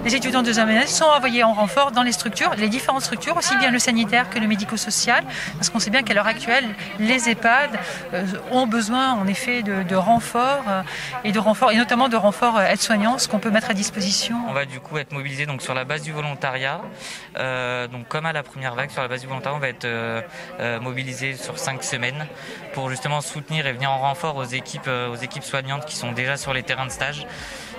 Les étudiants de deuxième année sont envoyés en renfort dans les structures, les différentes structures, aussi bien le sanitaire que le médico-social, parce qu'on sait bien qu'à l'heure actuelle, les EHPAD ont besoin en effet de renforts et notamment de renforts aides-soignants, ce qu'on peut mettre à disposition. On va du coup être mobilisé donc sur la base du volontariat, donc comme à la première vague, sur la base du volontariat, on va être mobilisé sur 5 semaines pour justement soutenir et venir en renfort aux équipes soignantes qui sont déjà sur les terrains de stage,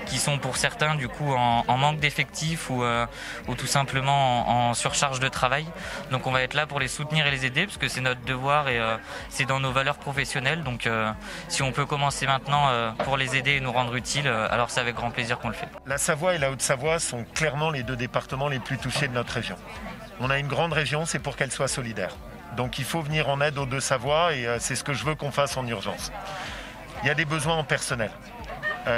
qui sont pour certains du coup en manque d'effectifs ou tout simplement en surcharge de travail. Donc on va être là pour les soutenir et les aider parce que c'est notre devoir et c'est dans nos valeurs professionnelles. Donc si on peut commencer maintenant pour les aider et nous rendre utiles, alors c'est avec grand plaisir qu'on le fait. La Savoie et la Haute-Savoie sont clairement les deux départements les plus touchés de notre région. On a une grande région, c'est pour qu'elle soit solidaire. Donc il faut venir en aide aux deux Savoies et c'est ce que je veux qu'on fasse en urgence. Il y a des besoins en personnel.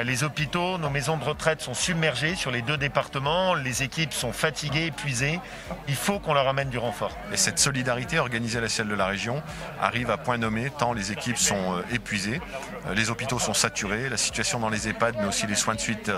Les hôpitaux, nos maisons de retraite sont submergées sur les deux départements. Les équipes sont fatiguées, épuisées. Il faut qu'on leur amène du renfort. Et cette solidarité organisée à l'échelle de la région arrive à point nommé tant les équipes sont épuisées. Les hôpitaux sont saturés. La situation dans les EHPAD, mais aussi les soins de suite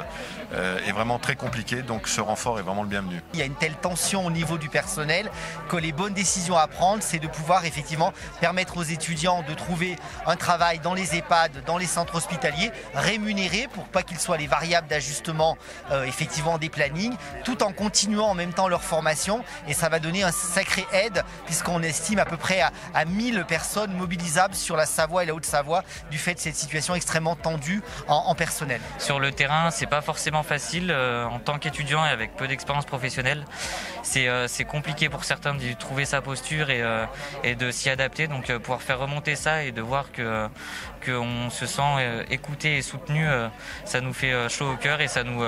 est vraiment très compliquée. Donc ce renfort est vraiment le bienvenu. Il y a une telle tension au niveau du personnel que les bonnes décisions à prendre, c'est de pouvoir effectivement permettre aux étudiants de trouver un travail dans les EHPAD, dans les centres hospitaliers, rémunérés pour pas qu'ils soient les variables d'ajustement effectivement des plannings, tout en continuant en même temps leur formation, et ça va donner un sacré aide puisqu'on estime à peu près à 1000 personnes mobilisables sur la Savoie et la Haute-Savoie du fait de cette situation extrêmement tendue en personnel. Sur le terrain, c'est pas forcément facile en tant qu'étudiant et avec peu d'expérience professionnelle. C'est compliqué pour certains de trouver sa posture et de s'y adapter, donc pouvoir faire remonter ça et de voir qu'on se sent écouté et soutenu, ça nous fait chaud au cœur et ça nous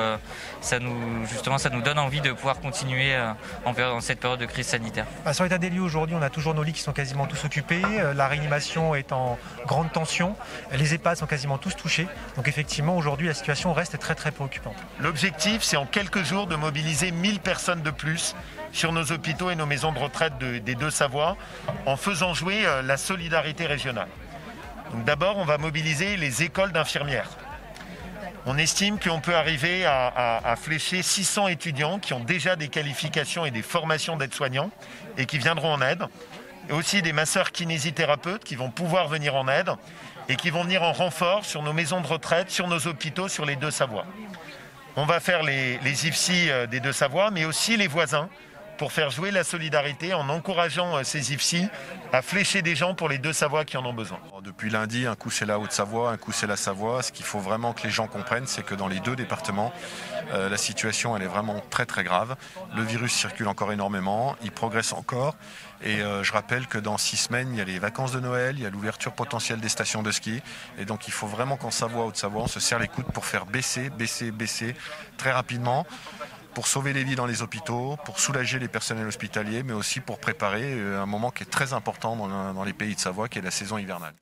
donne envie de pouvoir continuer en cette période de crise sanitaire. Sur l'état des lieux aujourd'hui, on a toujours nos lits qui sont quasiment tous occupés, la réanimation est en grande tension, les EHPAD sont quasiment tous touchés, donc effectivement aujourd'hui la situation reste très très préoccupante. L'objectif, c'est en quelques jours de mobiliser 1000 personnes de plus sur nos hôpitaux et nos maisons de retraite des deux Savoies en faisant jouer la solidarité régionale. Donc d'abord, on va mobiliser les écoles d'infirmières. On estime qu'on peut arriver à flécher 600 étudiants qui ont déjà des qualifications et des formations d'aide-soignants et qui viendront en aide. Et aussi des masseurs kinésithérapeutes qui vont pouvoir venir en aide et qui vont venir en renfort sur nos maisons de retraite, sur nos hôpitaux, sur les deux Savoies. On va faire les IFSI des deux Savoies, mais aussi les voisins, pour faire jouer la solidarité en encourageant ces IFSI à flécher des gens pour les deux Savoies qui en ont besoin. Depuis lundi, un coup c'est la Haute-Savoie, un coup c'est la Savoie. Ce qu'il faut vraiment que les gens comprennent, c'est que dans les deux départements, la situation elle est vraiment très très grave. Le virus circule encore énormément, il progresse encore. Et je rappelle que dans 6 semaines, il y a les vacances de Noël, il y a l'ouverture potentielle des stations de ski. Et donc il faut vraiment qu'en Savoie, Haute-Savoie, on se serre les coudes pour faire baisser très rapidement, pour sauver les vies dans les hôpitaux, pour soulager les personnels hospitaliers, mais aussi pour préparer un moment qui est très important dans les pays de Savoie, qui est la saison hivernale.